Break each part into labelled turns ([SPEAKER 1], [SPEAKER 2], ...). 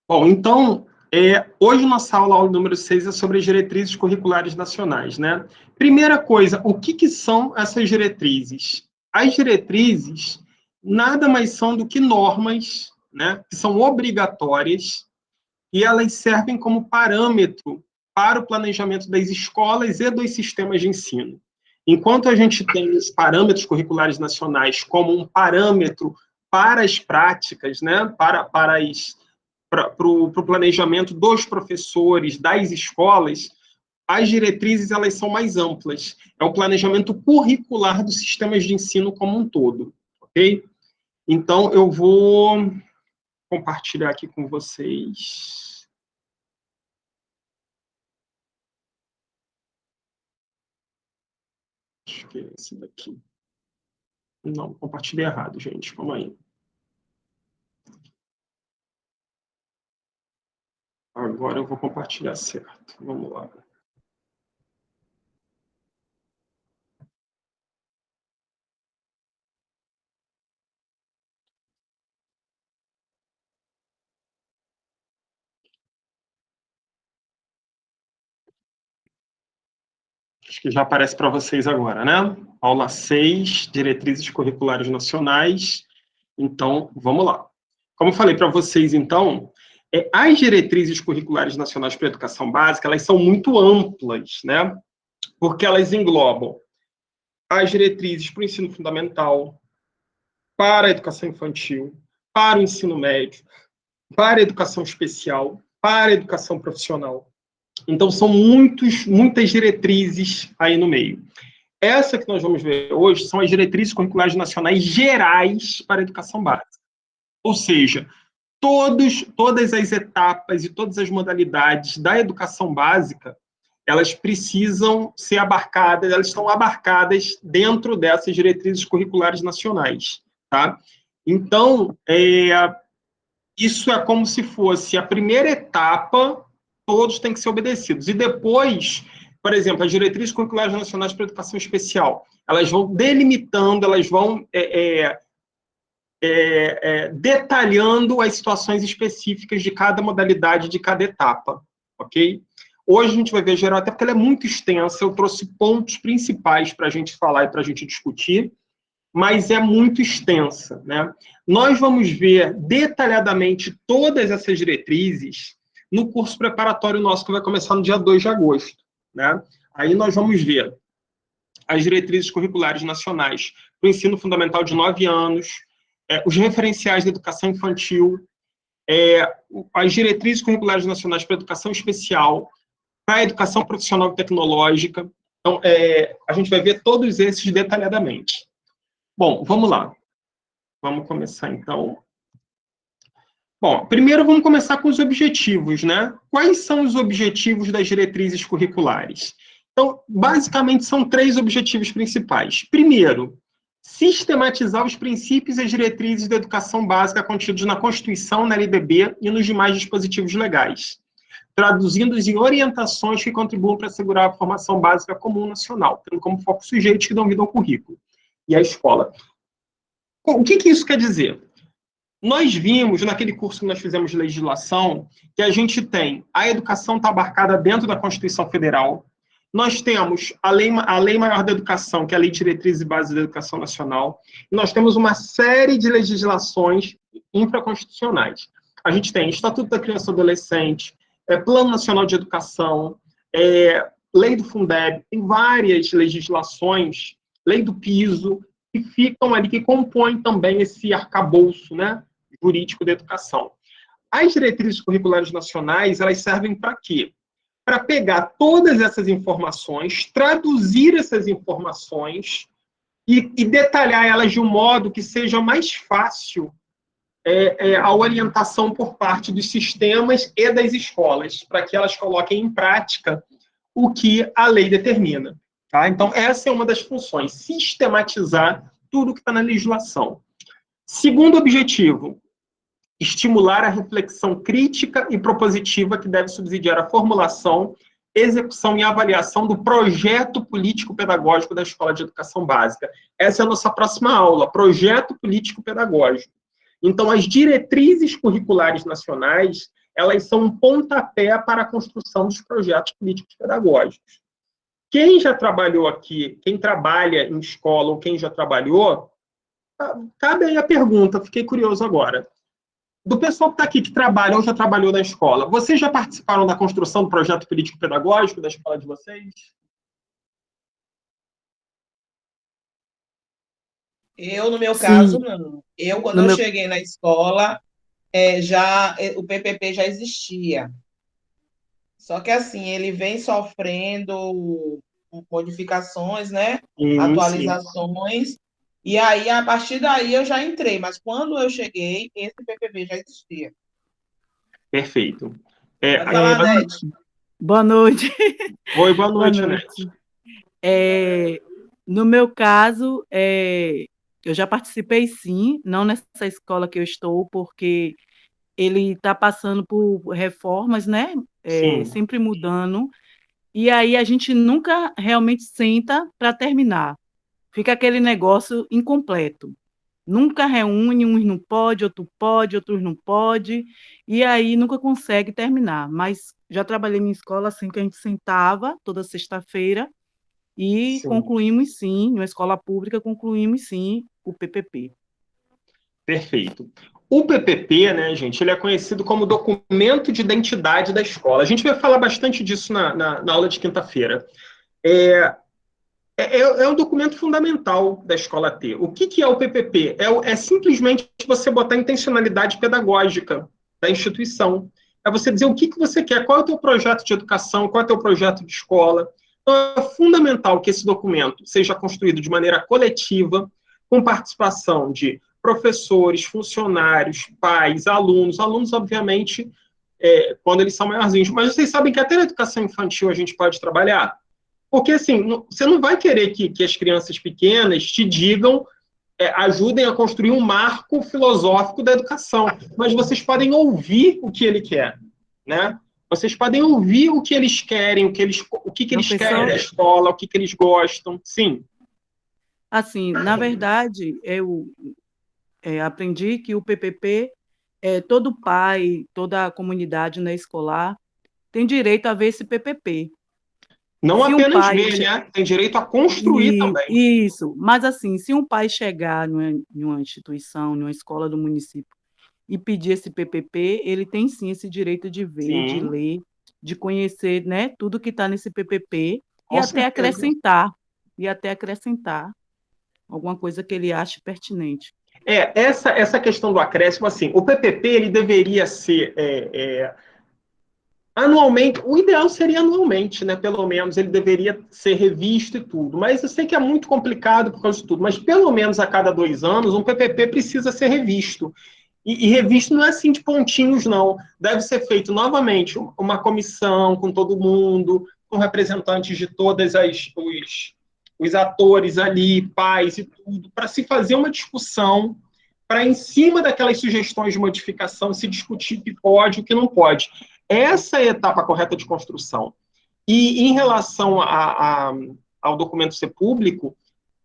[SPEAKER 1] Bom, então, hoje nossa aula número 6 é sobre as diretrizes curriculares nacionais, né? Primeira coisa, o que são essas diretrizes? As diretrizes nada mais são do que normas, né, que são obrigatórias e elas servem como parâmetro para o planejamento das escolas e dos sistemas de ensino. Enquanto a gente tem os parâmetros curriculares nacionais como um parâmetro para as práticas, né, para o planejamento dos professores, das escolas, as diretrizes elas são mais amplas. É o planejamento curricular dos sistemas de ensino como um todo, ok? Então, eu vou compartilhar aqui com vocês. Acho que é esse daqui. Não, compartilhei errado, gente. Calma aí. Agora eu vou compartilhar certo. Vamos lá. Acho que já aparece para vocês agora, né? Aula 6, Diretrizes Curriculares Nacionais. Então, vamos lá. Como eu falei para vocês, então, as diretrizes curriculares nacionais para a educação básica, elas são muito amplas, né? Porque elas englobam as diretrizes para o ensino fundamental, para a educação infantil, para o ensino médio, para a educação especial, para a educação profissional. Então, são muitas diretrizes aí no meio. Essa que nós vamos ver hoje são as diretrizes curriculares nacionais gerais para a educação básica. Ou seja, todas as etapas e todas as modalidades da educação básica, elas precisam ser abarcadas, elas estão abarcadas dentro dessas diretrizes curriculares nacionais, tá? Então, isso é como se fosse a primeira etapa, todos têm que ser obedecidos. E depois, por exemplo, as diretrizes curriculares nacionais para a educação especial, elas vão delimitando, elas vão detalhando as situações específicas de cada modalidade, de cada etapa, ok? Hoje a gente vai ver geral, até porque ela é muito extensa, eu trouxe pontos principais para a gente falar e para a gente discutir, mas é muito extensa, né? Nós vamos ver detalhadamente todas essas diretrizes no curso preparatório nosso, que vai começar no dia 2 de agosto, né? Aí nós vamos ver as diretrizes curriculares nacionais para o ensino fundamental de 9 anos, os referenciais da educação infantil, as diretrizes curriculares nacionais para a educação especial, para a educação profissional e tecnológica. Então, a gente vai ver todos esses detalhadamente. Bom, vamos lá. Vamos começar, então. Bom, primeiro vamos começar com os objetivos, né? Quais são os objetivos das diretrizes curriculares? Então, basicamente, são 3 objetivos principais. Primeiro, sistematizar os princípios e as diretrizes da educação básica contidos na Constituição, na LDB e nos demais dispositivos legais, traduzindo-os em orientações que contribuam para assegurar a formação básica comum nacional, tendo como foco sujeitos que dão vida ao currículo e à escola. O que isso quer dizer? Nós vimos, naquele curso que nós fizemos de legislação, que a gente tem a educação está abarcada dentro da Constituição Federal, nós temos a lei Maior da Educação, que é a Lei de Diretrizes e Bases da Educação Nacional, e nós temos uma série de legislações infraconstitucionais. A gente tem Estatuto da Criança e do Adolescente, Plano Nacional de Educação, Lei do Fundeb, tem várias legislações, Lei do Piso, que ficam ali, que compõem também esse arcabouço, né, jurídico da educação. As diretrizes curriculares nacionais, elas servem para quê? Para pegar todas essas informações, traduzir essas informações e detalhar elas de um modo que seja mais fácil a orientação por parte dos sistemas e das escolas, para que elas coloquem em prática o que a lei determina. Tá? Então, essa é uma das funções, sistematizar tudo que está na legislação. Segundo objetivo, estimular a reflexão crítica e propositiva que deve subsidiar a formulação, execução e avaliação do projeto político-pedagógico da Escola de Educação Básica. Essa é a nossa próxima aula, projeto político-pedagógico. Então, as diretrizes curriculares nacionais, elas são um pontapé para a construção dos projetos políticos pedagógicos. Quem já trabalhou aqui, quem trabalha em escola ou quem já trabalhou, cabe aí a pergunta, fiquei curioso agora. Do pessoal que está aqui, que trabalha ou já trabalhou na escola, vocês já participaram da construção do projeto político-pedagógico da escola de vocês?
[SPEAKER 2] Eu, no meu caso,
[SPEAKER 3] Sim,
[SPEAKER 2] não. Eu, quando
[SPEAKER 3] no
[SPEAKER 2] eu
[SPEAKER 3] meu,
[SPEAKER 2] cheguei na escola, o PPP já existia. Só que assim, ele vem sofrendo modificações, né?
[SPEAKER 1] Sim,
[SPEAKER 2] Atualizações. E aí, a partir daí, eu já entrei. Mas quando eu cheguei, esse PPP já existia.
[SPEAKER 1] perfeito.
[SPEAKER 2] Pode falar, Nete.
[SPEAKER 3] boa noite.
[SPEAKER 1] Oi, boa
[SPEAKER 3] Boa
[SPEAKER 1] noite, Anete.
[SPEAKER 3] noite. É, no meu caso, eu já participei sim, não nessa escola que eu estou, porque ele está passando por reformas, né?
[SPEAKER 1] Sim,
[SPEAKER 3] Sempre mudando, e aí a gente nunca realmente senta para terminar. Fica aquele negócio incompleto. Nunca reúne, uns não pode, outros não pode, e aí nunca consegue terminar. Mas já trabalhei em escola assim que a gente sentava toda sexta-feira e
[SPEAKER 1] sim,
[SPEAKER 3] concluímos sim, em uma escola pública, concluímos sim o PPP.
[SPEAKER 1] perfeito. O PPP, né, gente, ele é conhecido como documento de identidade da escola. A gente vai falar bastante disso na aula de quinta-feira. É, é um documento fundamental da escola ter. O que é o PPP? É simplesmente você botar a intencionalidade pedagógica da instituição. É você dizer o que você quer, qual é o teu projeto de educação, qual é o teu projeto de escola. Então, é fundamental que esse documento seja construído de maneira coletiva, com participação de professores, funcionários, pais, alunos. Alunos, obviamente, quando eles são maiorzinhos. Mas vocês sabem que até na educação infantil a gente pode trabalhar? Porque, assim, você não vai querer que as crianças pequenas te digam, ajudem a construir um marco filosófico da educação, mas vocês podem ouvir o que ele quer, né? Vocês podem ouvir o que eles querem, o que eles querem da
[SPEAKER 3] Professor,
[SPEAKER 1] escola, o que eles gostam. Sim,
[SPEAKER 3] assim, na verdade, eu aprendi que o PPP, todo pai, toda a comunidade, né, escolar tem direito a ver esse PPP.
[SPEAKER 1] não
[SPEAKER 3] Se um
[SPEAKER 1] apenas
[SPEAKER 3] pai
[SPEAKER 1] ver, né? Tem direito a construir também.
[SPEAKER 3] isso, mas assim, se um pai chegar numa instituição, numa escola do município e pedir esse PPP, ele tem sim esse direito de ver, de
[SPEAKER 1] Sim,
[SPEAKER 3] ler, de conhecer, né, tudo que está nesse PPP
[SPEAKER 1] com certeza.
[SPEAKER 3] e até acrescentar alguma coisa que ele ache pertinente.
[SPEAKER 1] Essa questão do acréscimo, assim, o PPP ele deveria ser anualmente, o ideal seria anualmente, né? Pelo menos ele deveria ser revisto e tudo. Mas eu sei que é muito complicado por causa de tudo. Mas pelo menos a cada 2 anos, um PPP precisa ser revisto. E revisto não é assim de pontinhos, não. Deve ser feito novamente uma comissão com todo mundo, com representantes de todos os atores ali, pais e tudo, para se fazer uma discussão, para em cima daquelas sugestões de modificação se discutir o que pode e o que não pode. Essa é a etapa correta de construção. E em relação ao documento ser público,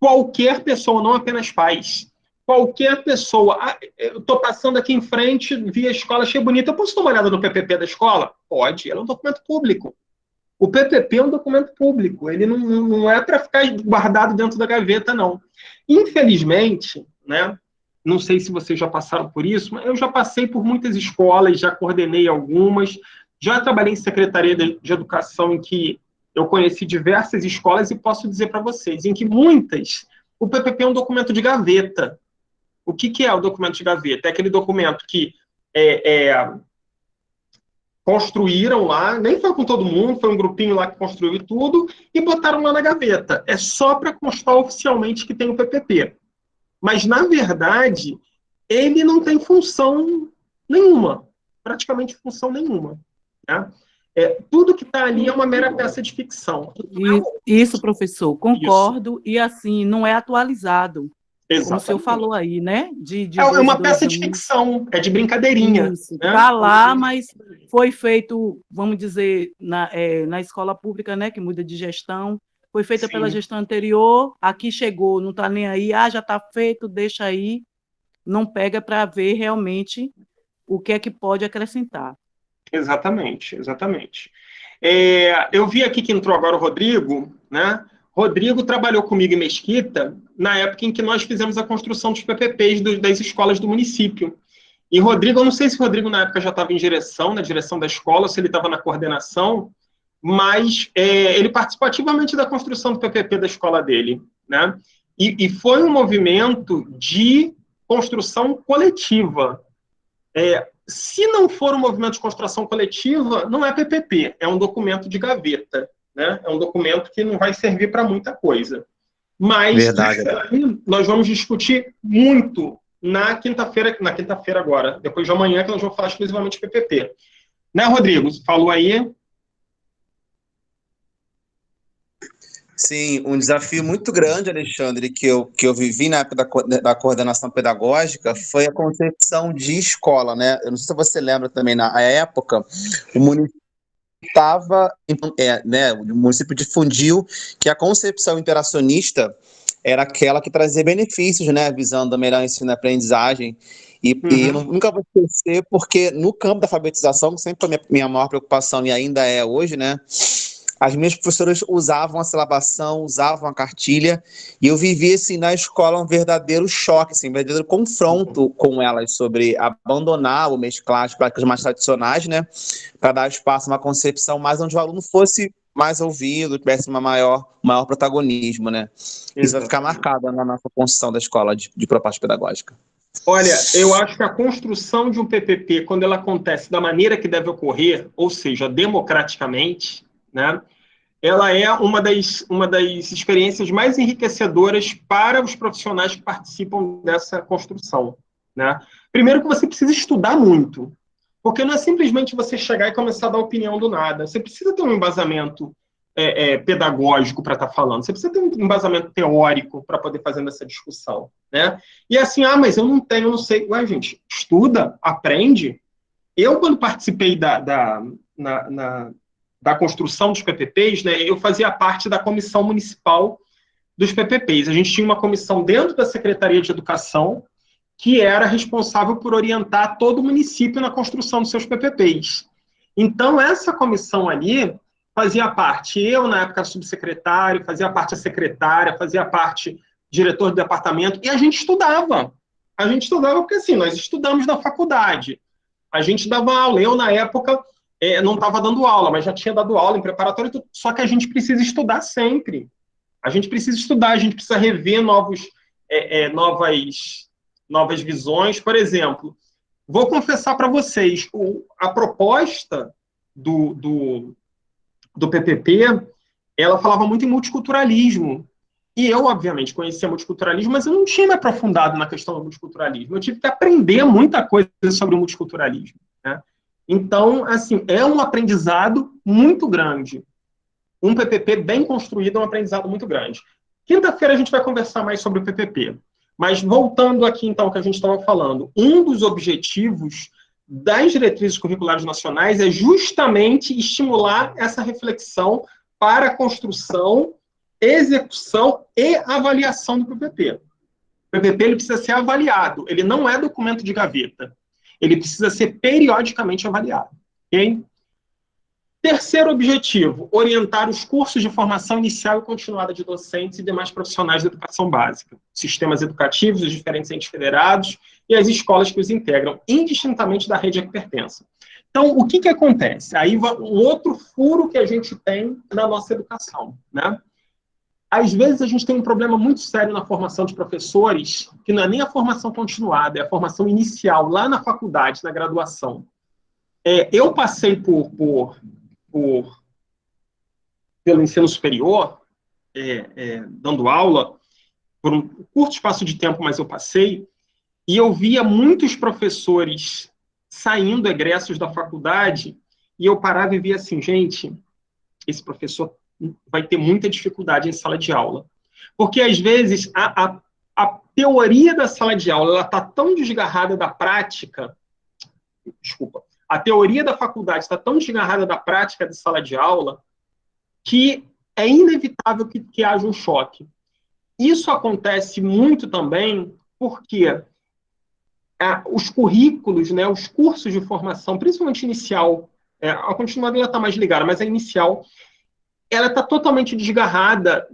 [SPEAKER 1] qualquer pessoa, não apenas pais, qualquer pessoa, eu estou passando aqui em frente, vi a escola, achei bonita, eu posso dar uma olhada no PPP da escola? Pode, ele é um documento público. O PPP é um documento público, ele não é para ficar guardado dentro da gaveta, não. Infelizmente, né, não sei se vocês já passaram por isso, mas eu já passei por muitas escolas, já coordenei algumas, já trabalhei em secretaria de educação em que eu conheci diversas escolas e posso dizer para vocês, em que muitas, o PPP é um documento de gaveta. O que é o documento de gaveta? É aquele documento que construíram lá, nem foi com todo mundo, foi um grupinho lá que construiu tudo, e botaram lá na gaveta. É só para constar oficialmente que tem o PPP. Mas, na verdade, ele não tem função nenhuma, praticamente função nenhuma. Né? Tudo que está ali é uma mera peça de ficção.
[SPEAKER 3] E isso, professor,
[SPEAKER 1] Isso,
[SPEAKER 3] concordo, e assim, não é atualizado, como o senhor falou
[SPEAKER 1] exatamente.
[SPEAKER 3] aí, né? De
[SPEAKER 1] É
[SPEAKER 3] 2 em
[SPEAKER 1] uma
[SPEAKER 3] 2
[SPEAKER 1] peça de
[SPEAKER 3] anos.
[SPEAKER 1] ficção, é de brincadeirinha.
[SPEAKER 3] Isso,
[SPEAKER 1] Né?
[SPEAKER 3] está lá, mas foi feito, vamos dizer, na escola pública, né, que muda de gestão, foi feita pela
[SPEAKER 1] Sim,
[SPEAKER 3] gestão anterior, aqui chegou, não está nem aí, já está feito, deixa aí, não pega para ver realmente o que é que pode acrescentar.
[SPEAKER 1] Exatamente, exatamente. Eu vi aqui que entrou agora o Rodrigo, né? Rodrigo trabalhou comigo em Mesquita na época em que nós fizemos a construção dos PPPs das escolas do município. E Rodrigo, eu não sei se o Rodrigo na época já estava em direção, na direção da escola, ou se ele estava na coordenação, mas ele participou ativamente da construção do PPP da escola dele, né? E foi um movimento de construção coletiva. Se não for um movimento de construção coletiva, não é PPP, é um documento de gaveta, né? É um documento que não vai servir para muita coisa. Mas
[SPEAKER 4] Verdade.
[SPEAKER 1] nós vamos discutir muito na quinta-feira agora, depois de amanhã, que nós vamos falar exclusivamente de PPP. Né, Rodrigo? Você falou aí?
[SPEAKER 4] Sim, um desafio muito grande, Alexandre, que eu vivi na época da coordenação pedagógica foi a concepção de escola, né? Eu não sei se você lembra também, na época, o município o município difundiu que a concepção interacionista era aquela que trazia benefícios, né, visando a melhor ensino e aprendizagem. E eu nunca vou esquecer, porque no campo da alfabetização, que sempre foi minha maior preocupação e ainda é hoje, né, as minhas professoras usavam a silabação, usavam a cartilha, e eu vivi, assim, na escola um verdadeiro choque, assim, um verdadeiro confronto com elas sobre abandonar ou mesclar as práticas mais tradicionais, né, para dar espaço a uma concepção mais onde o aluno fosse mais ouvido, tivesse maior protagonismo, né. Isso vai ficar marcado na nossa construção da escola de proposta pedagógica.
[SPEAKER 1] Olha, eu acho que a construção de um PPP, quando ela acontece da maneira que deve ocorrer, ou seja, democraticamente, né, ela é uma das experiências mais enriquecedoras para os profissionais que participam dessa construção, né? Primeiro que você precisa estudar muito, porque não é simplesmente você chegar e começar a dar opinião do nada. Você precisa ter um embasamento pedagógico para estar falando, você precisa ter um embasamento teórico para poder fazer essa discussão, né? E assim, mas eu não tenho, eu não sei. Ué, gente, estuda, aprende. Eu, quando participei da construção dos PPPs, né, eu fazia parte da comissão municipal dos PPPs. A gente tinha uma comissão dentro da Secretaria de Educação que era responsável por orientar todo o município na construção dos seus PPPs. Então, essa comissão ali fazia parte, eu, na época, subsecretário, fazia parte a secretária, fazia parte diretor do departamento, e a gente estudava. A gente estudava porque, assim, nós estudamos na faculdade. A gente dava aula. Eu, na época, não estava dando aula, mas já tinha dado aula em preparatório, só que a gente precisa estudar sempre. A gente precisa estudar, a gente precisa rever novas visões. Por exemplo, vou confessar para vocês, a proposta do PPP, ela falava muito em multiculturalismo. E eu, obviamente, conhecia multiculturalismo, mas eu não tinha me aprofundado na questão do multiculturalismo. Eu tive que aprender muita coisa sobre o multiculturalismo, né? Então, assim, é um aprendizado muito grande. Um PPP bem construído é um aprendizado muito grande. Quinta-feira a gente vai conversar mais sobre o PPP. Mas voltando aqui, então, ao que a gente estava falando, um dos objetivos das diretrizes curriculares nacionais é justamente estimular essa reflexão para a construção, execução e avaliação do PPP. O PPP ele precisa ser avaliado, ele não é documento de gaveta. Ele precisa ser periodicamente avaliado. Okay? Terceiro objetivo, orientar os cursos de formação inicial e continuada de docentes e demais profissionais da educação básica, sistemas educativos, os diferentes entes federados e as escolas que os integram, indistintamente da rede a que pertençam. Então, o que acontece? Aí um outro furo que a gente tem na nossa educação, né? Às vezes a gente tem um problema muito sério na formação de professores, que não é nem a formação continuada, é a formação inicial, lá na faculdade, na graduação. Eu passei pelo ensino superior, dando aula, por um curto espaço de tempo, mas eu passei, e eu via muitos professores saindo egressos da faculdade, e eu parava e via assim, gente, esse professor vai ter muita dificuldade em sala de aula. Porque, às vezes, a teoria da sala de aula está tão desgarrada da prática, a teoria da faculdade está tão desgarrada da prática de sala de aula que é inevitável que haja um choque. Isso acontece muito também porque os currículos, né, os cursos de formação, principalmente inicial, A continuada ela está mais ligada, mas a inicial ela está totalmente desgarrada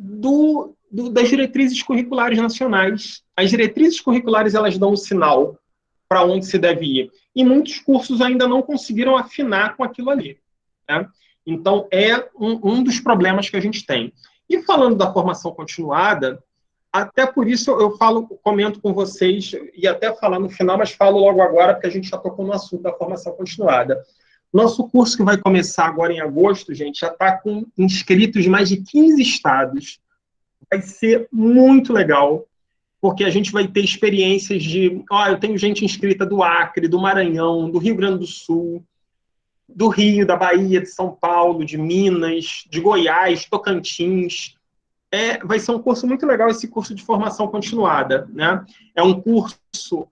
[SPEAKER 1] das diretrizes curriculares nacionais. As diretrizes curriculares elas dão um sinal para onde se deve ir. E muitos cursos ainda não conseguiram afinar com aquilo ali. Né? Então, é um dos problemas que a gente tem. E falando da formação continuada, até por isso eu comento com vocês, e até falar no final, mas falo logo agora, porque a gente já tocou no assunto da formação continuada. Nosso curso que vai começar agora em agosto, gente, já está com inscritos de mais de 15 estados. Vai ser muito legal, porque a gente vai ter experiências de... eu tenho gente inscrita do Acre, do Maranhão, do Rio Grande do Sul, do Rio, da Bahia, de São Paulo, de Minas, de Goiás, Tocantins. Vai ser um curso muito legal, esse curso de formação continuada. Né? É um curso,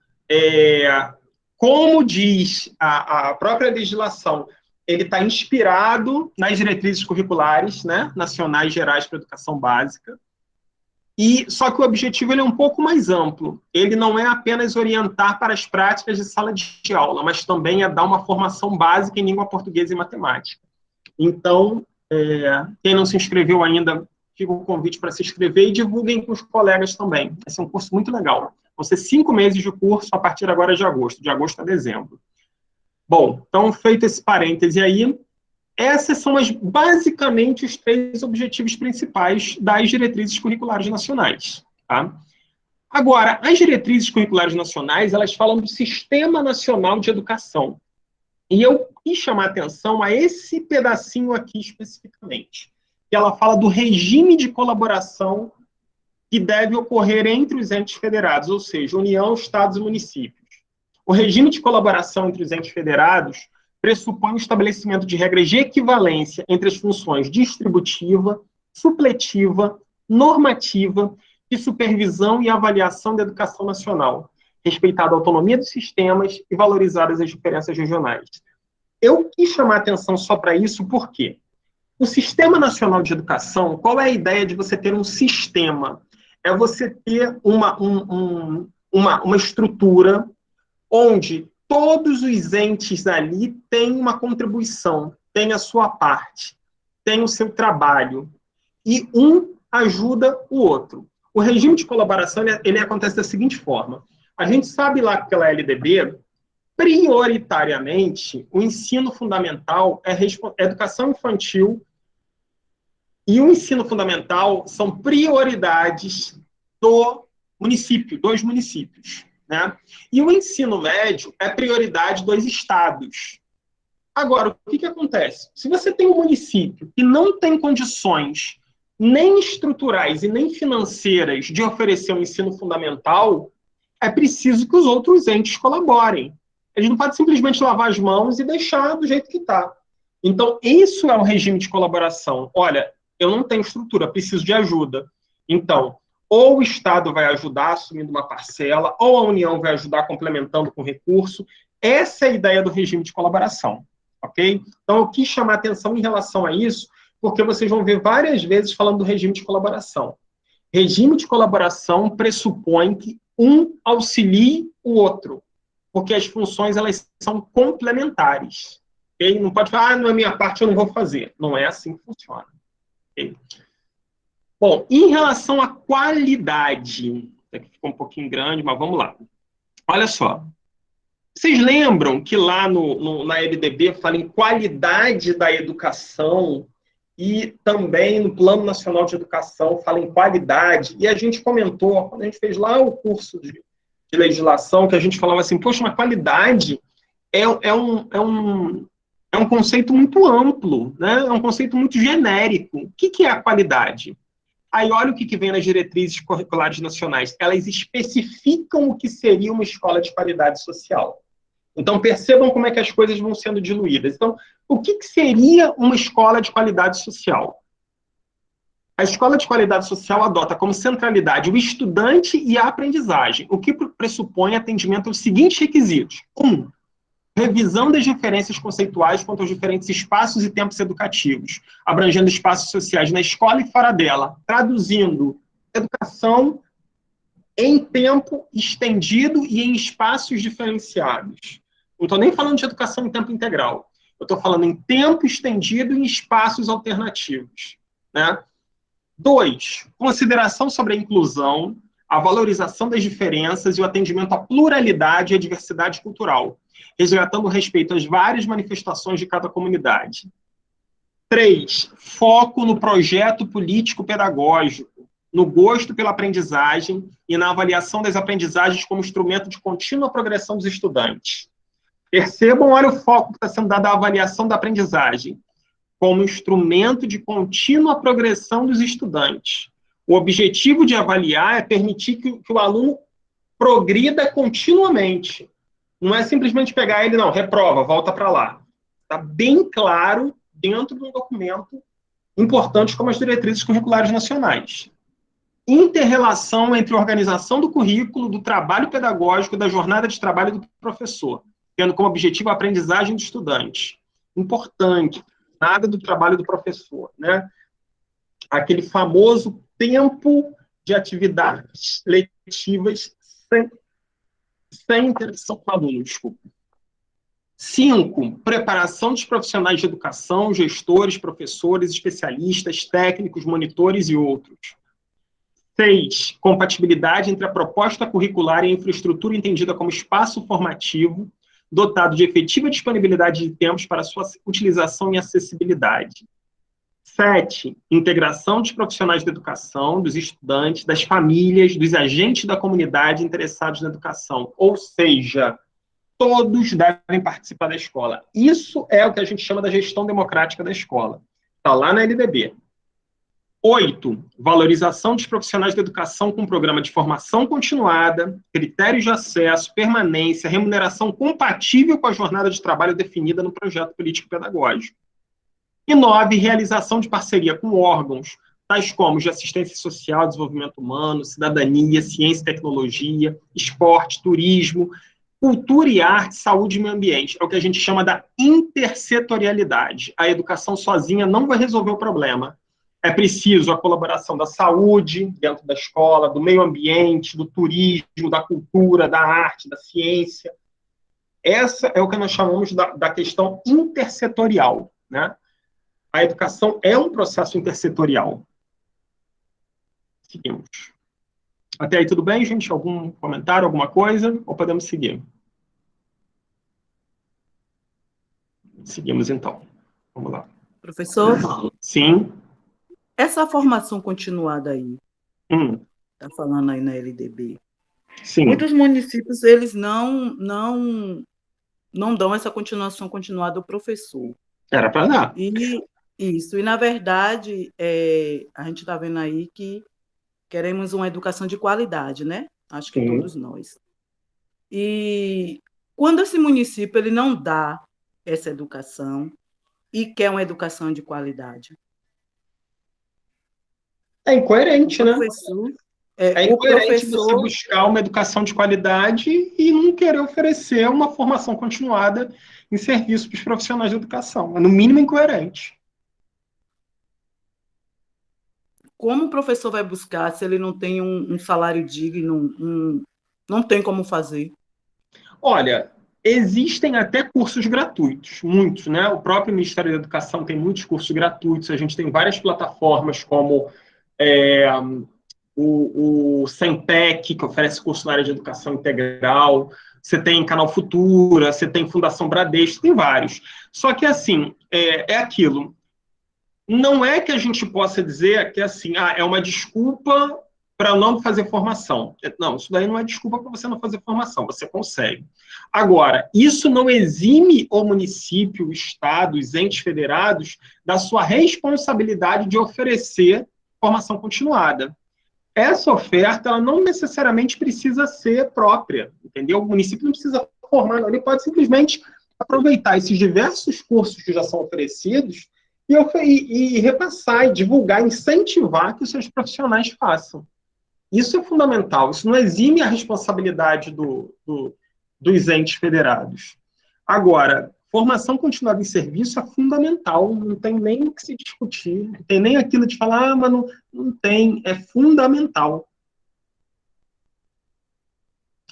[SPEAKER 1] como diz a própria legislação, ele está inspirado nas diretrizes curriculares, né, nacionais gerais para a educação básica, só que o objetivo ele é um pouco mais amplo. Ele não é apenas orientar para as práticas de sala de aula, mas também é dar uma formação básica em língua portuguesa e matemática. Então, quem não se inscreveu ainda, fica o convite para se inscrever e divulguem com os colegas também. Vai ser um curso muito legal. Vão ser 5 meses de curso a partir agora de agosto a dezembro. Bom, então, feito esse parêntese aí, esses são basicamente os 3 objetivos principais das diretrizes curriculares nacionais. Tá? Agora, as diretrizes curriculares nacionais, elas falam do Sistema Nacional de Educação. E eu quis chamar a atenção a esse pedacinho aqui especificamente, que ela fala do regime de colaboração que deve ocorrer entre os entes federados, ou seja, União, Estados e municípios. O regime de colaboração entre os entes federados pressupõe o estabelecimento de regras de equivalência entre as funções distributiva, supletiva, normativa e supervisão e avaliação da educação nacional, respeitada a autonomia dos sistemas e valorizadas as diferenças regionais. Eu quis chamar a atenção só para isso, por quê? O Sistema Nacional de Educação, qual é a ideia de você ter um sistema? É você ter uma estrutura onde todos os entes ali têm uma contribuição, têm a sua parte, têm o seu trabalho, e um ajuda o outro. O regime de colaboração, ele acontece da seguinte forma. A gente sabe lá que pela LDB, prioritariamente, o ensino fundamental é educação infantil e o ensino fundamental são prioridades do município, dos municípios. Né? E o ensino médio é prioridade dos estados. Agora, o que acontece? Se você tem um município que não tem condições nem estruturais e nem financeiras de oferecer um ensino fundamental, é preciso que os outros entes colaborem. Eles não podem simplesmente lavar as mãos e deixar do jeito que está. Então, isso é um regime de colaboração. Olha, eu não tenho estrutura, preciso de ajuda. Então, ou o Estado vai ajudar assumindo uma parcela, ou a União vai ajudar complementando com recurso. Essa é a ideia do regime de colaboração, ok? Então, eu quis chamar a atenção em relação a isso, porque vocês vão ver várias vezes falando do regime de colaboração. Regime de colaboração pressupõe que um auxilie o outro, porque as funções elas são complementares. Okay? Não pode falar, não é minha parte, eu não vou fazer. Não é assim que funciona. Okay? Bom, em relação à qualidade, aqui ficou um pouquinho grande, mas vamos lá. Olha só. Vocês lembram que lá na LDB fala em qualidade da educação e também no Plano Nacional de Educação fala em qualidade, e a gente comentou, quando a gente fez lá o curso de legislação, que a gente falava assim, poxa, mas qualidade é um conceito muito amplo, né? É um conceito muito genérico. O que é a qualidade? Aí olha o que vem nas diretrizes curriculares nacionais. Elas especificam o que seria uma escola de qualidade social. Então, percebam como é que as coisas vão sendo diluídas. Então, o que seria uma escola de qualidade social? A escola de qualidade social adota como centralidade o estudante e a aprendizagem, o que pressupõe atendimento aos seguintes requisitos. 1. Revisão das referências conceituais quanto aos diferentes espaços e tempos educativos, abrangendo espaços sociais na escola e fora dela, traduzindo educação em tempo estendido e em espaços diferenciados. Não estou nem falando de educação em tempo integral. Eu estou falando em tempo estendido e em espaços alternativos, né? 2, consideração sobre a inclusão, a valorização das diferenças e o atendimento à pluralidade e à diversidade cultural, resgatando o respeito às várias manifestações de cada comunidade. 3, foco no projeto político-pedagógico, no gosto pela aprendizagem e na avaliação das aprendizagens como instrumento de contínua progressão dos estudantes. Percebam, olha o foco que está sendo dado à avaliação da aprendizagem, como instrumento de contínua progressão dos estudantes. O objetivo de avaliar é permitir que o aluno progrida continuamente. Não é simplesmente pegar ele, não, reprova, volta para lá. Está bem claro dentro de um documento importante como as diretrizes curriculares nacionais. Interrelação entre a organização do currículo, do trabalho pedagógico, da jornada de trabalho do professor, tendo como objetivo a aprendizagem do estudante. Importante, nada do trabalho do professor, né? Aquele famoso tempo de atividades letivas sem interação com o aluno, desculpa. 5, preparação dos profissionais de educação, gestores, professores, especialistas, técnicos, monitores e outros. 6, compatibilidade entre a proposta curricular e a infraestrutura entendida como espaço formativo, dotado de efetiva disponibilidade de tempos para sua utilização e acessibilidade. 7, integração dos profissionais da educação, dos estudantes, das famílias, dos agentes da comunidade interessados na educação, ou seja, todos devem participar da escola. Isso é o que a gente chama da gestão democrática da escola. Está lá na LDB. 8, valorização dos profissionais da educação com programa de formação continuada, critérios de acesso, permanência, remuneração compatível com a jornada de trabalho definida no projeto político-pedagógico. E 9, realização de parceria com órgãos, tais como de assistência social, desenvolvimento humano, cidadania, ciência e tecnologia, esporte, turismo, cultura e arte, saúde e meio ambiente. É o que a gente chama da intersetorialidade. A educação sozinha não vai resolver o problema. É preciso a colaboração da saúde, dentro da escola, do meio ambiente, do turismo, da cultura, da arte, da ciência. Essa é o que nós chamamos da questão intersetorial, né? A educação é um processo intersetorial. Seguimos. Até aí tudo bem, gente? Algum comentário, alguma coisa? Ou podemos seguir? Seguimos, então. Vamos lá.
[SPEAKER 3] Professor,
[SPEAKER 1] Sim.
[SPEAKER 3] essa formação continuada aí, está falando aí na LDB,
[SPEAKER 1] Sim.
[SPEAKER 3] muitos municípios, eles não dão essa continuação continuada ao professor.
[SPEAKER 1] Era para dar.
[SPEAKER 3] E, na verdade, a gente está vendo aí que queremos uma educação de qualidade, né? Acho que todos nós. E quando esse município ele não dá essa educação e quer uma educação de qualidade?
[SPEAKER 1] É incoerente, né?
[SPEAKER 3] É
[SPEAKER 1] incoerente você buscar uma educação de qualidade e não querer oferecer uma formação continuada em serviço para os profissionais de educação. É, no mínimo, incoerente.
[SPEAKER 3] Como o professor vai buscar se ele não tem um salário digno, não tem como fazer?
[SPEAKER 1] Olha, existem até cursos gratuitos, muitos, né? O próprio Ministério da Educação tem muitos cursos gratuitos, a gente tem várias plataformas como o SEMPEC, que oferece curso na área de educação integral, você tem Canal Futura, você tem Fundação Bradesco, tem vários. Só que, assim, é aquilo. Não é que a gente possa dizer que, assim, é uma desculpa para não fazer formação. Não, isso daí não é desculpa para você não fazer formação, você consegue. Agora, isso não exime o município, o Estado, os entes federados da sua responsabilidade de oferecer formação continuada. Essa oferta, ela não necessariamente precisa ser própria, entendeu? O município não precisa formar, não. Ele pode simplesmente aproveitar esses diversos cursos que já são oferecidos e repassar, e divulgar, incentivar que os seus profissionais façam. Isso é fundamental, isso não exime a responsabilidade dos entes federados. Agora, formação continuada em serviço é fundamental, não tem nem o que se discutir, não tem nem aquilo de falar, mas não tem, é fundamental.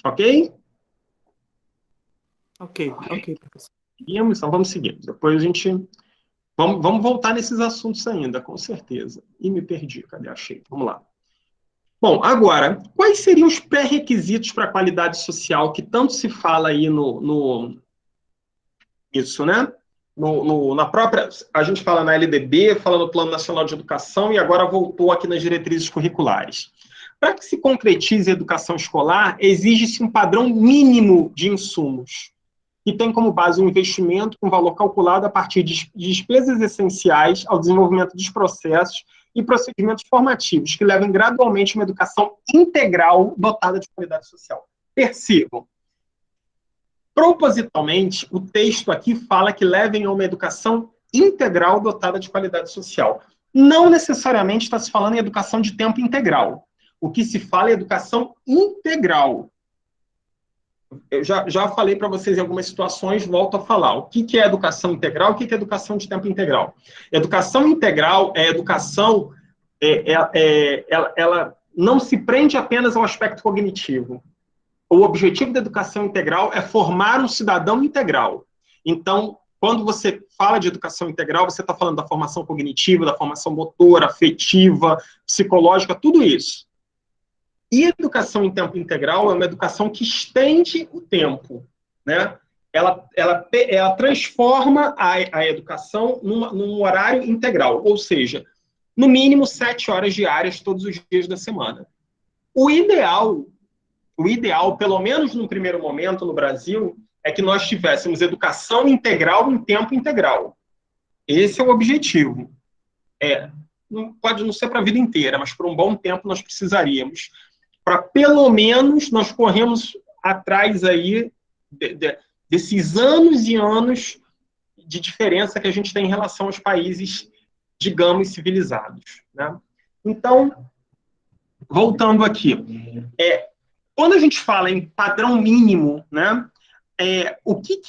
[SPEAKER 1] Ok?
[SPEAKER 3] Ok, professor.
[SPEAKER 1] Seguimos? Então vamos seguir. Depois a gente... Vamos voltar nesses assuntos ainda, com certeza. E me perdi, cadê? Achei. Vamos lá. Bom, agora, quais seriam os pré-requisitos para a qualidade social que tanto se fala aí isso, né? Na própria, a gente fala na LDB, fala no Plano Nacional de Educação e agora voltou aqui nas diretrizes curriculares. Para que se concretize a educação escolar, exige-se um padrão mínimo de insumos, que tem como base um investimento com valor calculado a partir de despesas essenciais ao desenvolvimento dos processos e procedimentos formativos, que levem gradualmente a uma educação integral dotada de qualidade social. Percebam, propositalmente, o texto aqui fala que levem a uma educação integral dotada de qualidade social. Não necessariamente está se falando em educação de tempo integral. O que se fala é educação integral. Eu já falei para vocês em algumas situações, volto a falar. O que é educação integral? O que é educação de tempo integral? Educação integral é educação, ela não se prende apenas ao aspecto cognitivo. O objetivo da educação integral é formar um cidadão integral. Então, quando você fala de educação integral, você está falando da formação cognitiva, da formação motora, afetiva, psicológica, tudo isso. E educação em tempo integral é uma educação que estende o tempo, né? Ela transforma a educação num horário integral, ou seja, no mínimo 7 horas diárias todos os dias da semana. O ideal, pelo menos no primeiro momento no Brasil, é que nós tivéssemos educação integral em tempo integral. Esse é o objetivo. Pode não ser para a vida inteira, mas por um bom tempo nós precisaríamos, para pelo menos nós corremos atrás aí desses anos e anos de diferença que a gente tem em relação aos países, digamos, civilizados, né? Então, voltando aqui, quando a gente fala em padrão mínimo, né, o que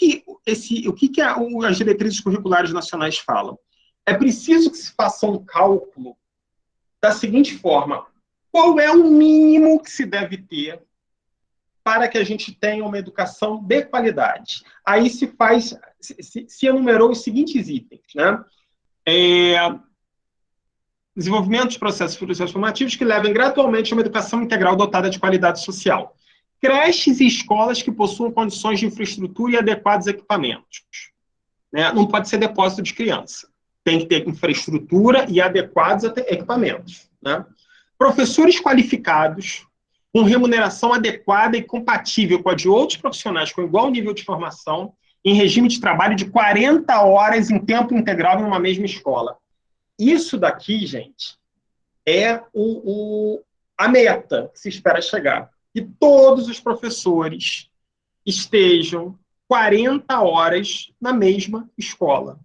[SPEAKER 1] as diretrizes curriculares nacionais falam? É preciso que se faça um cálculo da seguinte forma: qual é o mínimo que se deve ter para que a gente tenha uma educação de qualidade? Aí se enumerou os seguintes itens, né? Desenvolvimento de processos formativos que levem gradualmente a uma educação integral dotada de qualidade social. Creches e escolas que possuam condições de infraestrutura e adequados equipamentos. Né? Não pode ser depósito de criança. Tem que ter infraestrutura e adequados equipamentos. Né? Professores qualificados, com remuneração adequada e compatível com a de outros profissionais com igual nível de formação, em regime de trabalho de 40 horas em tempo integral em uma mesma escola. Isso daqui, gente, é a meta que se espera chegar. Que todos os professores estejam 40 horas na mesma escola.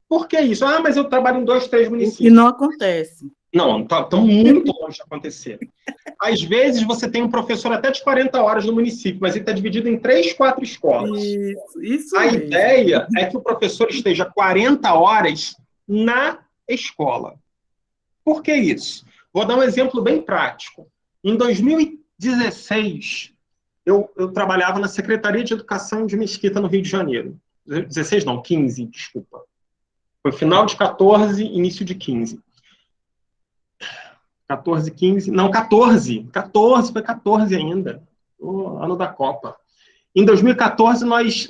[SPEAKER 1] Por que isso? Mas eu trabalho em 2, 3 municípios.
[SPEAKER 3] E não acontece.
[SPEAKER 1] Não, estão muito longe de acontecer. Às vezes, você tem um professor até de 40 horas no município, mas ele está dividido em 3, 4 escolas.
[SPEAKER 3] Isso
[SPEAKER 1] A
[SPEAKER 3] mesmo.
[SPEAKER 1] ideia é que o professor esteja 40 horas na escola. Por que isso? Vou dar um exemplo bem prático. Em 2016, eu trabalhava na Secretaria de Educação de Mesquita, no Rio de Janeiro. 16 não, 15, desculpa. Foi final de 14, início de 15. 14, 15... Não, 14. 14, foi 14 ainda. Ano da Copa. Em 2014, nós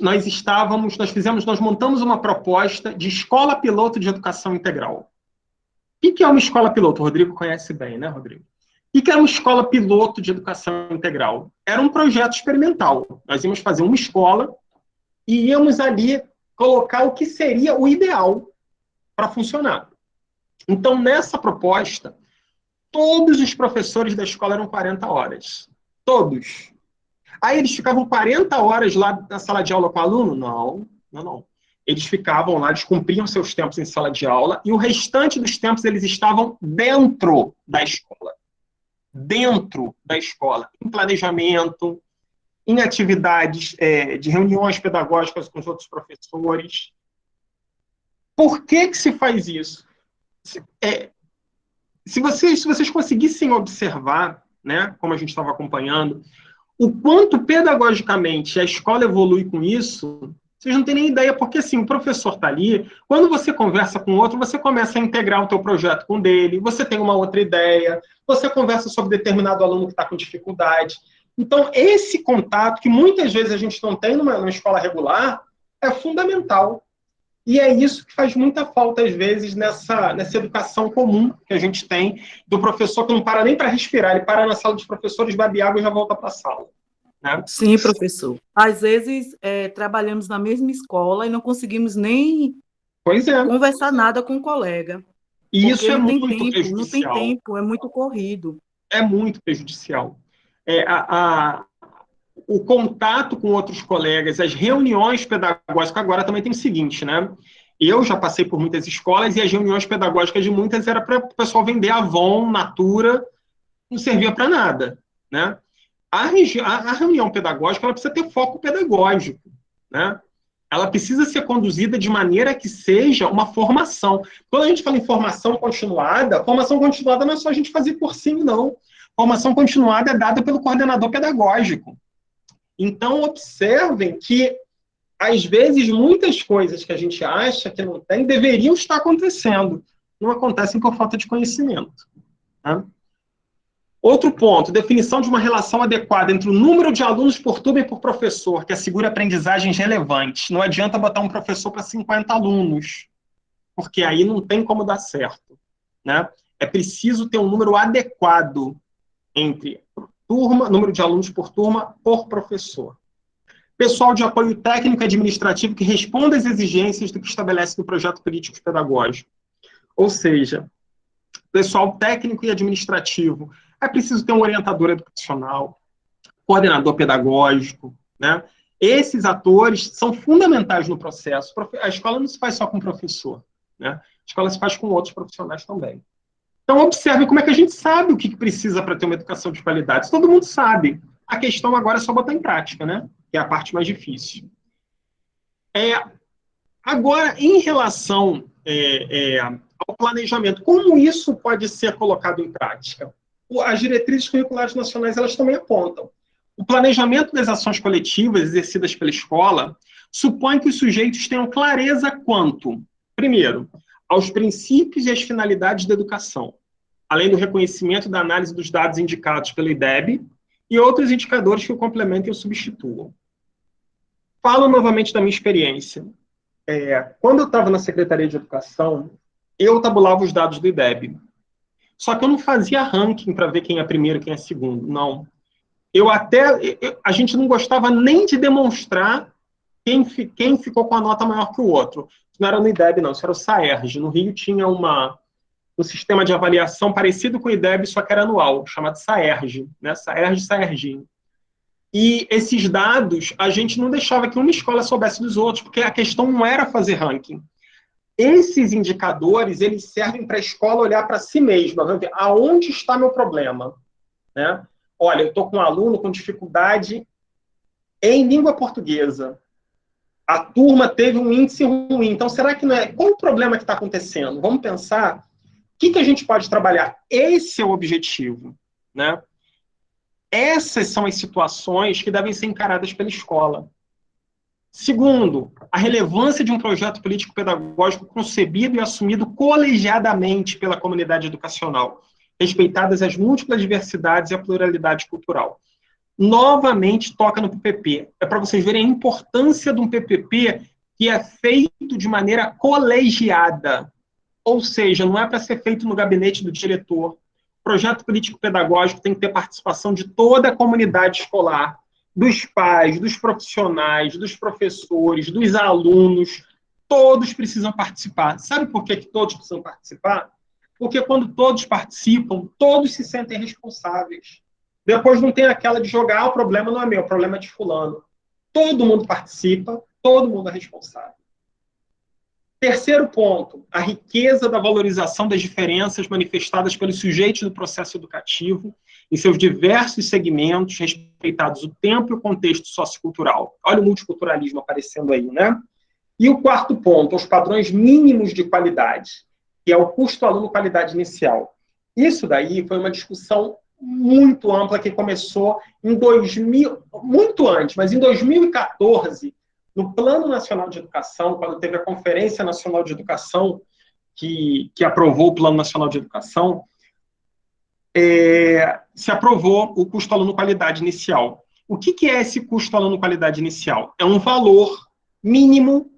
[SPEAKER 1] montamos uma proposta de escola piloto de educação integral. O que é uma escola piloto? O Rodrigo conhece bem, né, Rodrigo? O que é uma escola piloto de educação integral? Era um projeto experimental. Nós íamos fazer uma escola e íamos ali colocar o que seria o ideal para funcionar. Então, nessa proposta, todos os professores da escola eram 40 horas. Todos. Aí eles ficavam 40 horas lá na sala de aula com o aluno? Não. Eles ficavam lá, eles cumpriam seus tempos em sala de aula e o restante dos tempos eles estavam dentro da escola. Dentro da escola. Em planejamento, em atividades de reuniões pedagógicas com os outros professores. Por que se faz isso? Se vocês conseguissem observar, né, como a gente estava acompanhando, o quanto pedagogicamente a escola evolui com isso, Vocês não têm nem ideia, porque assim, o professor está ali, quando você conversa com outro, você começa a integrar o teu projeto com o dele, você tem uma outra ideia, você conversa sobre determinado aluno que está com dificuldade. Então, esse contato, que muitas vezes a gente não tem numa escola regular, é fundamental. E é isso que faz muita falta, às vezes, nessa educação comum que a gente tem, do professor que não para nem para respirar, ele para na sala dos professores, bebe água e já volta para a sala. Né?
[SPEAKER 3] Sim, professor. Às vezes, trabalhamos na mesma escola e não conseguimos nem conversar nada com o colega.
[SPEAKER 1] E isso é muito
[SPEAKER 3] prejudicial.
[SPEAKER 1] Não
[SPEAKER 3] tem tempo, é muito corrido.
[SPEAKER 1] É muito prejudicial. O contato com outros colegas, as reuniões pedagógicas, agora também tem o seguinte, né? Eu já passei por muitas escolas e as reuniões pedagógicas de muitas era para o pessoal vender Avon, Natura, não servia para nada, né? A reunião pedagógica ela precisa ter foco pedagógico, né? Ela precisa ser conduzida de maneira que seja uma formação. Quando a gente fala em formação continuada não é só a gente fazer cursinho, não. Formação continuada é dada pelo coordenador pedagógico. Então, observem que, às vezes, muitas coisas que a gente acha que não tem, deveriam estar acontecendo. Não acontecem por falta de conhecimento. Tá? Outro ponto, definição de uma relação adequada entre o número de alunos por turma e por professor, que assegura aprendizagens relevantes. Não adianta botar um professor para 50 alunos, porque aí não tem como dar certo. Né? É preciso ter um número adequado entre turma, número de alunos por turma, por professor. Pessoal de apoio técnico e administrativo que responda às exigências do que estabelece no projeto político pedagógico. Ou seja, pessoal técnico e administrativo. É preciso ter um orientador educacional, coordenador pedagógico, né? Esses atores são fundamentais no processo. A escola não se faz só com o professor, né? A escola se faz com outros profissionais também. Então, observe como é que a gente sabe o que precisa para ter uma educação de qualidade. Todo mundo sabe. A questão agora é só botar em prática, né? Que é a parte mais difícil. Agora, em relação ao planejamento, como isso pode ser colocado em prática? As diretrizes curriculares nacionais, elas também apontam. O planejamento das ações coletivas exercidas pela escola supõe que os sujeitos tenham clareza quanto, primeiro, aos princípios e às finalidades da educação, além do reconhecimento da análise dos dados indicados pelo IDEB e outros indicadores que o complementem ou substituam. Falo novamente da minha experiência. Quando eu estava na Secretaria de Educação, eu tabulava os dados do IDEB. Só que eu não fazia ranking para ver quem é primeiro, quem é segundo, não. A gente não gostava nem de demonstrar quem ficou com a nota maior que o outro. Não era no IDEB, não, isso era o SAERJ. No Rio tinha um sistema de avaliação parecido com o IDEB, só que era anual, chamado SAERJ, né? SAERJ, SAERJinho. E esses dados, a gente não deixava que uma escola soubesse dos outros, porque a questão não era fazer ranking. Esses indicadores, eles servem para a escola olhar para si mesma, ver aonde está meu problema. Né? Olha, eu estou com um aluno com dificuldade em língua portuguesa. A turma teve um índice ruim. Então, será que não é... Qual o problema que está acontecendo? Vamos pensar o que a gente pode trabalhar. Esse é o objetivo. Né? Essas são as situações que devem ser encaradas pela escola. Segundo, a relevância de um projeto político-pedagógico concebido e assumido colegiadamente pela comunidade educacional, respeitadas as múltiplas diversidades e a pluralidade cultural. Novamente, toca no PPP. É para vocês verem a importância de um PPP que é feito de maneira colegiada. Ou seja, não é para ser feito no gabinete do diretor. O projeto político-pedagógico tem que ter participação de toda a comunidade escolar, dos pais, dos profissionais, dos professores, dos alunos, todos precisam participar. Sabe por que todos precisam participar? Porque quando todos participam, todos se sentem responsáveis. Depois não tem aquela de jogar, o problema não é meu, o problema é de fulano. Todo mundo participa, todo mundo é responsável. Terceiro ponto, a riqueza da valorização das diferenças manifestadas pelos sujeitos do processo educativo em seus diversos segmentos, respeitados o tempo e o contexto sociocultural. Olha o multiculturalismo aparecendo aí, né? E o quarto ponto, os padrões mínimos de qualidade, que é o custo-aluno qualidade inicial. Isso daí foi uma discussão muito ampla que começou em 2000, muito antes, mas em 2014, no Plano Nacional de Educação, quando teve a Conferência Nacional de Educação, que aprovou o Plano Nacional de Educação, se aprovou o custo aluno qualidade inicial. O que é esse custo aluno qualidade inicial? É um valor mínimo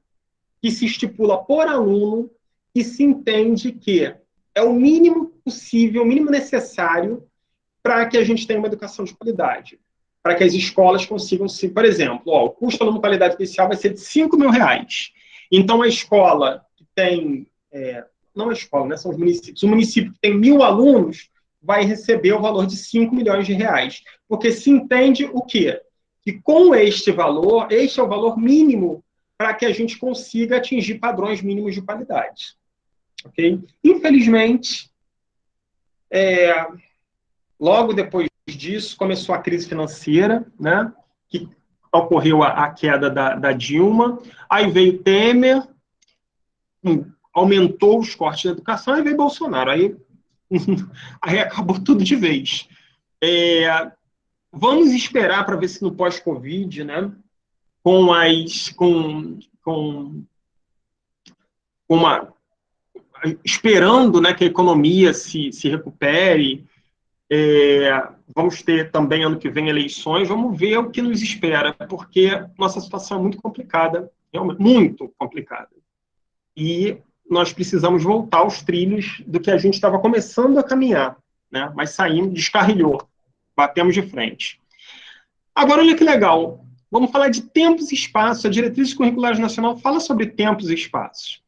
[SPEAKER 1] que se estipula por aluno e se entende que é o mínimo possível, o mínimo necessário para que a gente tenha uma educação de qualidade, para que as escolas consigam, por exemplo, o custo aluno qualidade inicial vai ser de R$5.000. Então, a escola que tem, não a escola, né, são os municípios, o município que tem 1.000 alunos vai receber o valor de R$5 milhões, porque se entende o quê? Que com este valor, este é o valor mínimo para que a gente consiga atingir padrões mínimos de qualidade. Okay? Infelizmente, logo depois disso, começou a crise financeira, né, que ocorreu a queda da Dilma, aí veio Temer, aumentou os cortes da educação, aí veio Bolsonaro, aí acabou tudo de vez. Vamos esperar para ver se no pós-Covid, né, esperando, né, que a economia se recupere, vamos ter também ano que vem eleições, vamos ver o que nos espera, porque nossa situação é muito complicada, realmente, muito complicada. E nós precisamos voltar aos trilhos do que a gente estava começando a caminhar, né? Mas saímos, descarrilhou, batemos de frente. Agora, olha que legal, vamos falar de tempos e espaços. A Diretriz Curricular Nacional fala sobre tempos e espaços.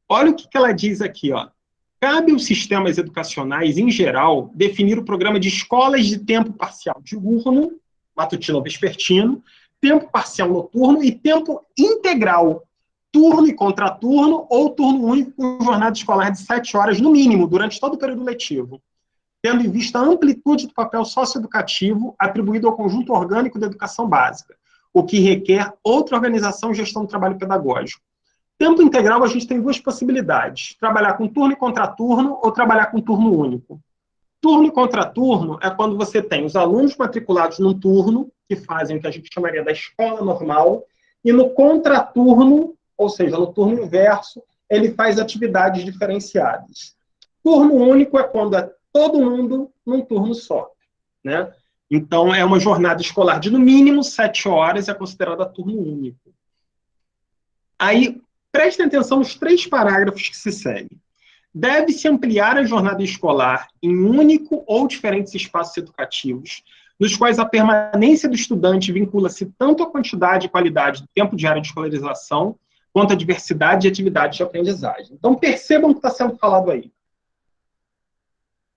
[SPEAKER 1] Olha o que ela diz aqui, ó. Cabe aos sistemas educacionais, em geral, definir o programa de escolas de tempo parcial diurno, matutino ou vespertino, tempo parcial noturno e tempo integral, turno e contraturno ou turno único com jornada escolar de 7 horas, no mínimo, durante todo o período letivo, tendo em vista a amplitude do papel socioeducativo atribuído ao conjunto orgânico da educação básica, o que requer outra organização e gestão do trabalho pedagógico. Tempo integral, a gente tem duas possibilidades: trabalhar com turno e contraturno ou trabalhar com turno único. Turno e contraturno é quando você tem os alunos matriculados num turno, que fazem o que a gente chamaria da escola normal, e no contraturno, ou seja, no turno inverso, ele faz atividades diferenciadas. Turno único é quando é todo mundo num turno só, né? Então, é uma jornada escolar de, no mínimo, 7 horas, é considerada turno único. Aí, prestem atenção nos 3 parágrafos que se seguem. Deve-se ampliar a jornada escolar em único ou diferentes espaços educativos, nos quais a permanência do estudante vincula-se tanto à quantidade e qualidade do tempo diário de escolarização, quanto à diversidade de atividades de aprendizagem. Então, percebam o que está sendo falado aí.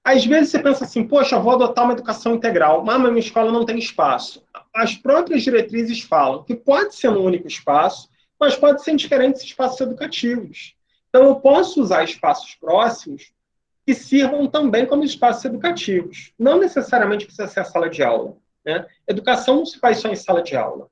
[SPEAKER 1] Às vezes você pensa assim, poxa, vou adotar uma educação integral, mas minha escola não tem espaço. As próprias diretrizes falam que pode ser um único espaço, mas pode ser em diferentes espaços educativos. Então, eu posso usar espaços próximos que sirvam também como espaços educativos. Não necessariamente precisa ser a sala de aula, né? Educação não se faz só em sala de aula.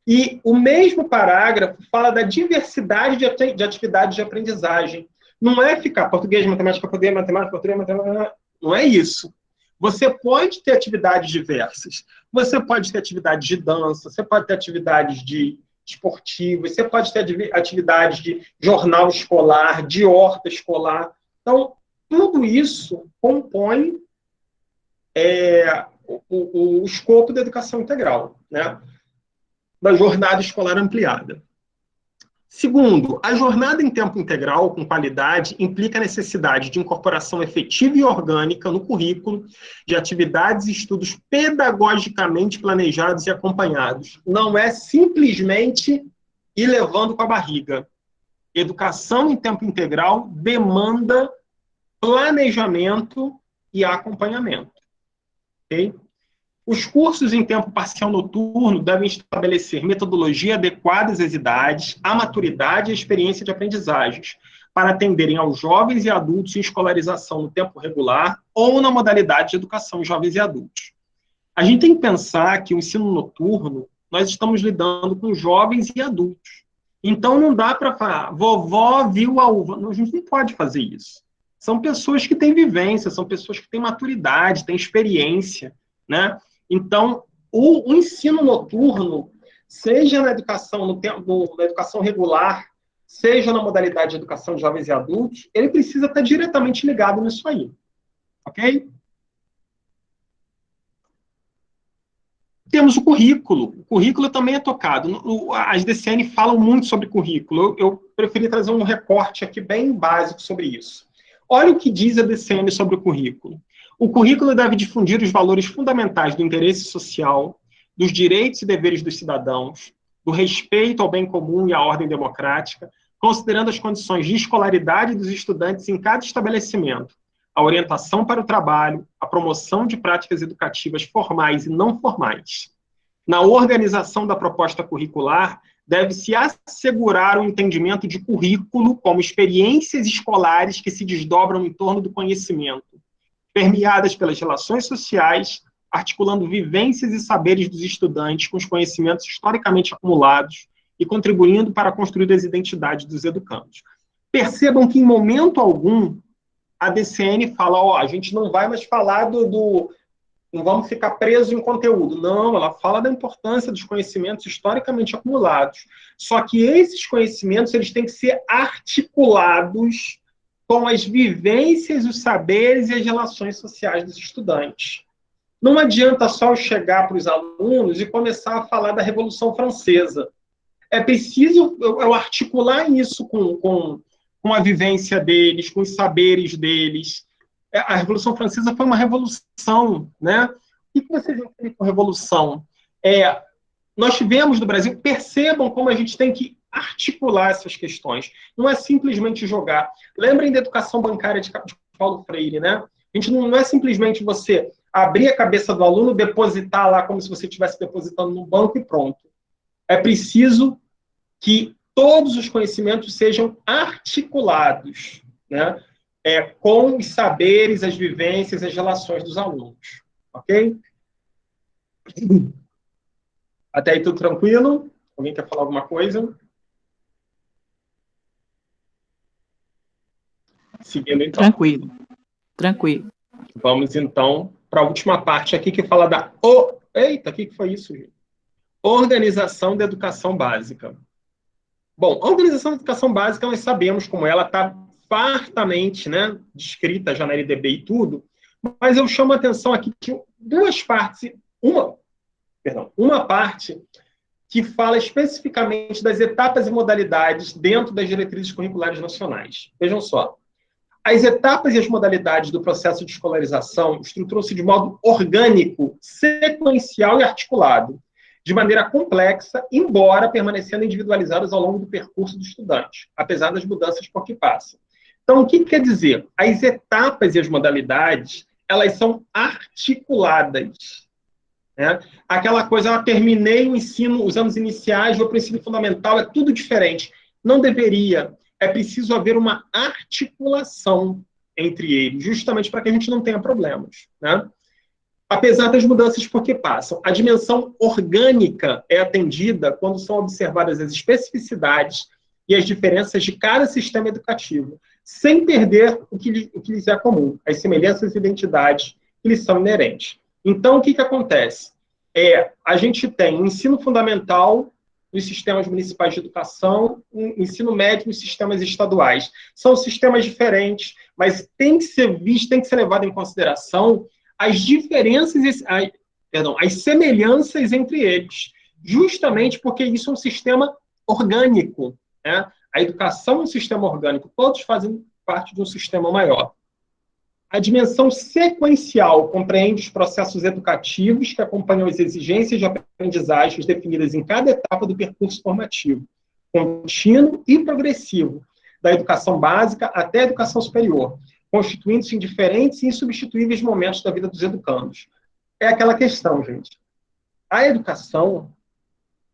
[SPEAKER 1] E o mesmo parágrafo fala da diversidade de atividades de aprendizagem. Não é ficar português, matemática, português, matemática, português, matemática. Não é isso. Você pode ter atividades diversas. Você pode ter atividades de dança, você pode ter atividades de esportivas, você pode ter atividades de jornal escolar, de horta escolar. Então, tudo isso compõe o escopo da educação integral, né? Da jornada escolar ampliada. Segundo, a jornada em tempo integral, com qualidade, implica a necessidade de incorporação efetiva e orgânica no currículo de atividades e estudos pedagogicamente planejados e acompanhados. Não é simplesmente ir levando com a barriga. Educação em tempo integral demanda planejamento e acompanhamento. Ok? Os cursos em tempo parcial noturno devem estabelecer metodologia adequadas às idades, à maturidade e à experiência de aprendizagens, para atenderem aos jovens e adultos em escolarização no tempo regular ou na modalidade de educação jovens e adultos. A gente tem que pensar que o ensino noturno, nós estamos lidando com jovens e adultos. Então, não dá para falar, vovó viu a uva. Não, a gente não pode fazer isso. São pessoas que têm vivência, são pessoas que têm maturidade, têm experiência, né? Então, o ensino noturno, seja na educação, na educação regular, seja na modalidade de educação de jovens e adultos, ele precisa estar diretamente ligado nisso aí. Ok? Temos o currículo. O currículo também é tocado. As DCN falam muito sobre currículo. Eu preferi trazer um recorte aqui bem básico sobre isso. Olha o que diz a DCN sobre o currículo. O currículo deve difundir os valores fundamentais do interesse social, dos direitos e deveres dos cidadãos, do respeito ao bem comum e à ordem democrática, considerando as condições de escolaridade dos estudantes em cada estabelecimento, a orientação para o trabalho, a promoção de práticas educativas formais e não formais. Na organização da proposta curricular, deve-se assegurar o entendimento de currículo como experiências escolares que se desdobram em torno do conhecimento, permeadas pelas relações sociais, articulando vivências e saberes dos estudantes com os conhecimentos historicamente acumulados e contribuindo para construir as identidades dos educandos. Percebam que, em momento algum, a DCN fala, a gente não vai mais falar não vamos ficar presos em conteúdo. Não, ela fala da importância dos conhecimentos historicamente acumulados. Só que esses conhecimentos, eles têm que ser articulados com as vivências, os saberes e as relações sociais dos estudantes. Não adianta só eu chegar para os alunos e começar a falar da Revolução Francesa. É preciso eu articular isso com a vivência deles, com os saberes deles. A Revolução Francesa foi uma revolução, né? O que vocês entendem por revolução? Nós tivemos no Brasil, percebam como a gente tem que articular essas questões. Não é simplesmente jogar. Lembrem da educação bancária de Paulo Freire, né? A gente não é simplesmente você abrir a cabeça do aluno, depositar lá como se você estivesse depositando no banco e pronto. É preciso que todos os conhecimentos sejam articulados, né? Com os saberes, as vivências, as relações dos alunos. Ok? Até aí tudo tranquilo? Alguém quer falar alguma coisa? Seguindo, então.
[SPEAKER 3] Tranquilo.
[SPEAKER 1] Vamos, então, para a última parte aqui, que fala da... Eita, o que foi isso, gente? Organização da educação básica. Bom, a organização da educação básica, nós sabemos como ela está fartamente, né, descrita já na LDB e tudo, mas eu chamo a atenção aqui de duas partes. Uma parte que fala especificamente das etapas e modalidades dentro das diretrizes curriculares nacionais. Vejam só. As etapas e as modalidades do processo de escolarização estruturam-se de modo orgânico, sequencial e articulado, de maneira complexa, embora permanecendo individualizadas ao longo do percurso do estudante, apesar das mudanças por que passa. Então, o que quer dizer? As etapas e as modalidades, elas são articuladas. Né? Aquela coisa, eu terminei o ensino, os anos iniciais, vou para o ensino fundamental, é tudo diferente. Não deveria. É preciso haver uma articulação entre eles, justamente para que a gente não tenha problemas. Né? Apesar das mudanças por que passam, a dimensão orgânica é atendida quando são observadas as especificidades e as diferenças de cada sistema educativo, sem perder o que lhes é comum, as semelhanças e identidades que lhes são inerentes. Então, o que acontece? A gente tem o ensino fundamental nos sistemas municipais de educação, o ensino médio nos sistemas estaduais. São sistemas diferentes, mas tem que ser visto, tem que ser levado em consideração as diferenças, as semelhanças entre eles, justamente porque isso é um sistema orgânico. Né? A educação é um sistema orgânico, todos fazem parte de um sistema maior. A dimensão sequencial compreende os processos educativos que acompanham as exigências de aprendizagens definidas em cada etapa do percurso formativo, contínuo e progressivo, da educação básica até a educação superior, constituindo-se em diferentes e insubstituíveis momentos da vida dos educandos. É aquela questão, gente. A educação,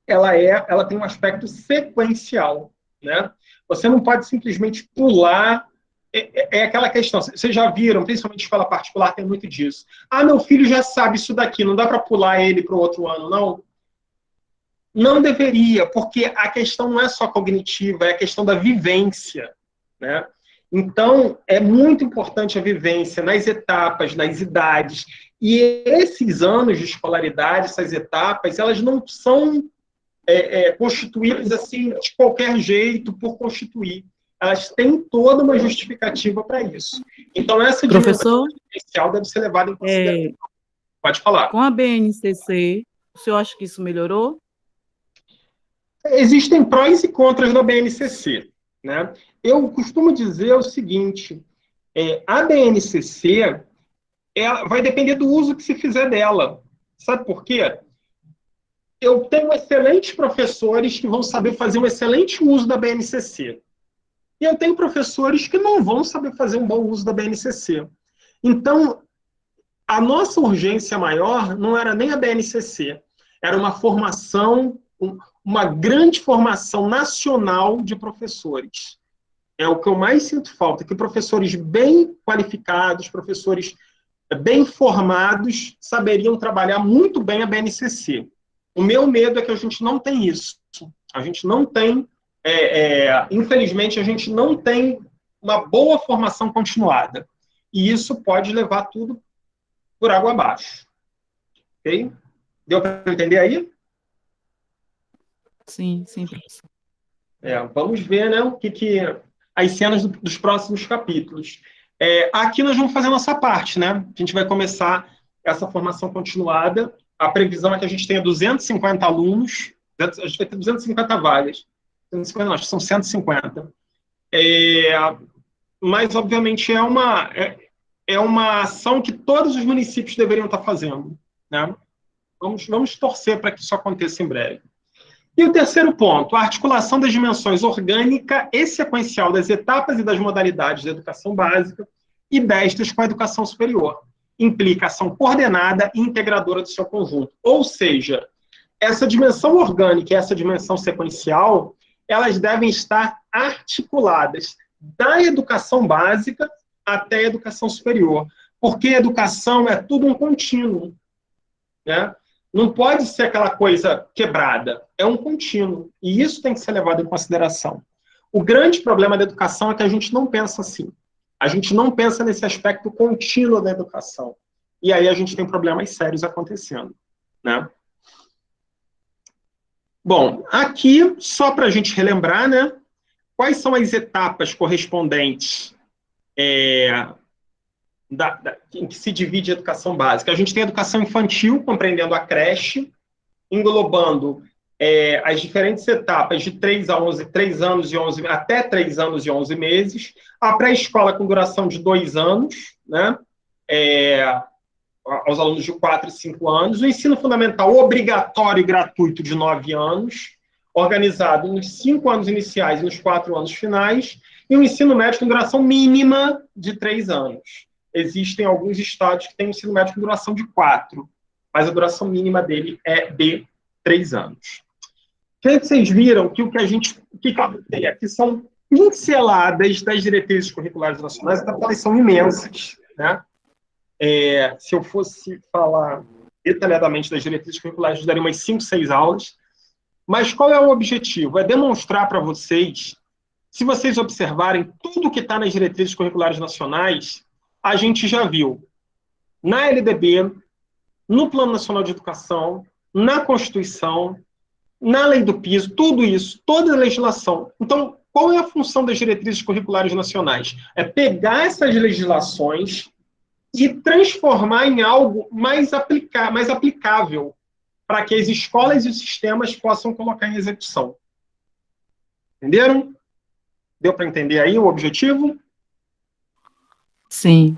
[SPEAKER 1] ela tem um aspecto sequencial, né? Você não pode simplesmente pular. É aquela questão, vocês já viram, principalmente escola particular, tem muito disso. Meu filho já sabe isso daqui, não dá para pular ele para o outro ano, não? Não deveria, porque a questão não é só cognitiva, é a questão da vivência, né? Então, é muito importante a vivência nas etapas, nas idades, e esses anos de escolaridade, essas etapas, elas não são constituídas assim, de qualquer jeito, por constituir. Elas têm toda uma justificativa para isso. Então, essa dimensão
[SPEAKER 3] Professor,
[SPEAKER 1] diferencial deve ser levada em consideração. Pode falar.
[SPEAKER 3] com a BNCC, o senhor acha que isso melhorou?
[SPEAKER 1] Existem prós e contras da BNCC, né? Eu costumo dizer o seguinte, a BNCC vai depender do uso que se fizer dela. Sabe por quê? Eu tenho excelentes professores que vão saber fazer um excelente uso da BNCC. E eu tenho professores que não vão saber fazer um bom uso da BNCC. Então, a nossa urgência maior não era nem a BNCC, era uma formação, uma grande formação nacional de professores. É o que eu mais sinto falta, que professores bem qualificados, professores bem formados, saberiam trabalhar muito bem a BNCC. O meu medo é que a gente não tem isso. A gente não tem, infelizmente, a gente não tem uma boa formação continuada. E isso pode levar tudo por água abaixo. Ok? Deu para entender aí?
[SPEAKER 3] Sim, professor.
[SPEAKER 1] Vamos ver, né, as cenas dos próximos capítulos. Aqui nós vamos fazer a nossa parte, né? A gente vai começar essa formação continuada. A previsão é que a gente tenha 250 alunos, a gente vai ter 250 vagas. 250, não, acho que são 150. Mas, obviamente, é uma ação que todos os municípios deveriam estar fazendo, né? Vamos torcer para que isso aconteça em breve. E o terceiro ponto, a articulação das dimensões orgânica e sequencial das etapas e das modalidades da educação básica e destas com a educação superior. Implica ação coordenada e integradora do seu conjunto. Ou seja, essa dimensão orgânica e essa dimensão sequencial, elas devem estar articuladas da educação básica até a educação superior. Porque a educação é tudo um contínuo, né? Não pode ser aquela coisa quebrada, é um contínuo. E isso tem que ser levado em consideração. O grande problema da educação é que a gente não pensa assim. A gente não pensa nesse aspecto contínuo da educação. E aí a gente tem problemas sérios acontecendo, né? Bom, aqui, só para a gente relembrar, né? Quais são as etapas correspondentes em que se divide a educação básica? A gente tem a educação infantil, compreendendo a creche, englobando as diferentes etapas de 3 anos e 11, até 3 anos e 11 meses, a pré-escola com duração de 2 anos, né? Aos alunos de 4 e 5 anos, o ensino fundamental obrigatório e gratuito de 9 anos, organizado nos 5 anos iniciais e nos 4 anos finais, e o ensino médio com duração mínima de 3 anos. Existem alguns estados que têm ensino médio com duração de 4, mas a duração mínima dele é de 3 anos. Vocês viram que o que eu tenho aqui são pinceladas das diretrizes curriculares nacionais, até porque elas são imensas, né? Se eu fosse falar detalhadamente das diretrizes curriculares, eu daria umas 5, 6 aulas. Mas qual é o objetivo? É demonstrar para vocês, se vocês observarem tudo que está nas diretrizes curriculares nacionais, a gente já viu na LDB, no Plano Nacional de Educação, na Constituição, na Lei do Piso, tudo isso, toda a legislação. Então, qual é a função das diretrizes curriculares nacionais? É pegar essas legislações e transformar em algo mais aplicável para que as escolas e os sistemas possam colocar em execução. Entenderam? Deu para entender aí o objetivo?
[SPEAKER 3] Sim.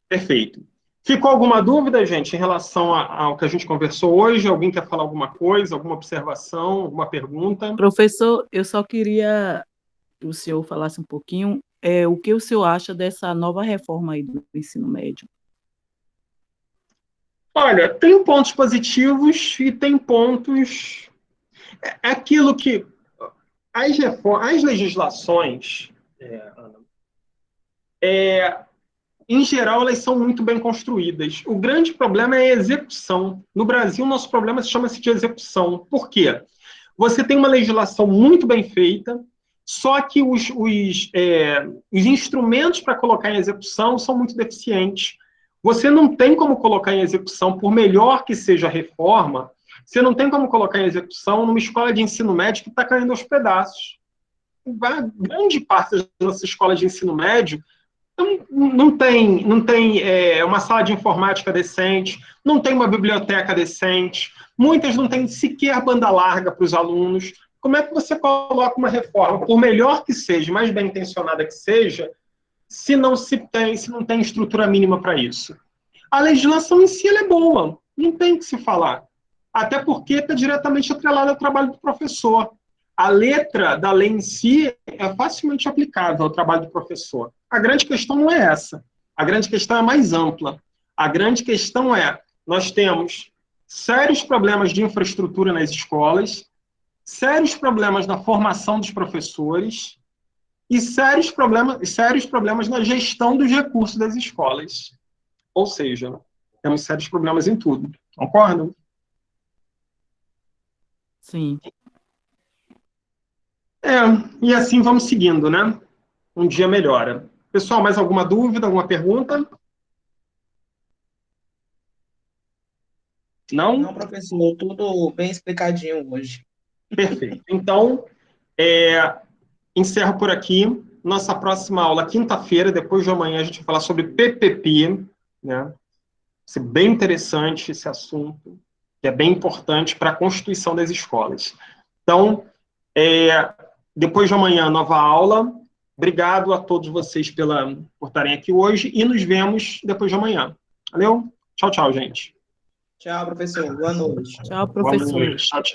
[SPEAKER 1] Perfeito. Ficou alguma dúvida, gente, em relação ao que a gente conversou hoje? Alguém quer falar alguma coisa, alguma observação, alguma pergunta?
[SPEAKER 3] Professor, eu só queria que o senhor falasse um pouquinho o que o senhor acha dessa nova reforma aí do ensino médio.
[SPEAKER 1] Olha, tem pontos positivos e tem pontos... É aquilo que... As legislações, em geral, elas são muito bem construídas. O grande problema é a execução. No Brasil, nosso problema chama-se de execução. Por quê? Você tem uma legislação muito bem feita, só que os instrumentos para colocar em execução são muito deficientes. Você não tem como colocar em execução, por melhor que seja a reforma, Você não tem como colocar em execução numa escola de ensino médio que está caindo aos pedaços. Grande parte das nossas escolas de ensino médio não tem uma sala de informática decente, não tem uma biblioteca decente, muitas não têm sequer banda larga para os alunos. Como é que você coloca uma reforma, por melhor que seja, mais bem intencionada que seja, se não tem estrutura mínima para isso? A legislação em si ela é boa, não tem o que se falar. Até porque está diretamente atrelada ao trabalho do professor. A letra da lei em si é facilmente aplicável ao trabalho do professor. A grande questão não é essa. A grande questão é mais ampla. A grande questão é, nós temos sérios problemas de infraestrutura nas escolas, sérios problemas na formação dos professores e sérios problemas na gestão dos recursos das escolas. Ou seja, temos sérios problemas em tudo. Concordam?
[SPEAKER 3] Sim.
[SPEAKER 1] E assim vamos seguindo, né? Um dia melhora. Pessoal, mais alguma dúvida, alguma pergunta? Não?
[SPEAKER 2] Não, professor, tudo bem explicadinho hoje.
[SPEAKER 1] Perfeito. Então, encerro por aqui. Nossa próxima aula, quinta-feira, depois de amanhã, a gente vai falar sobre PPP, né? Vai ser bem interessante esse assunto, que é bem importante para a constituição das escolas. Então, depois de amanhã, nova aula. Obrigado a todos vocês por estarem aqui hoje e nos vemos depois de amanhã. Valeu? Tchau, tchau, gente.
[SPEAKER 2] Tchau, professor. Boa noite.
[SPEAKER 3] Tchau,
[SPEAKER 1] Boa
[SPEAKER 3] professor.
[SPEAKER 1] noite. Tchau, tchau.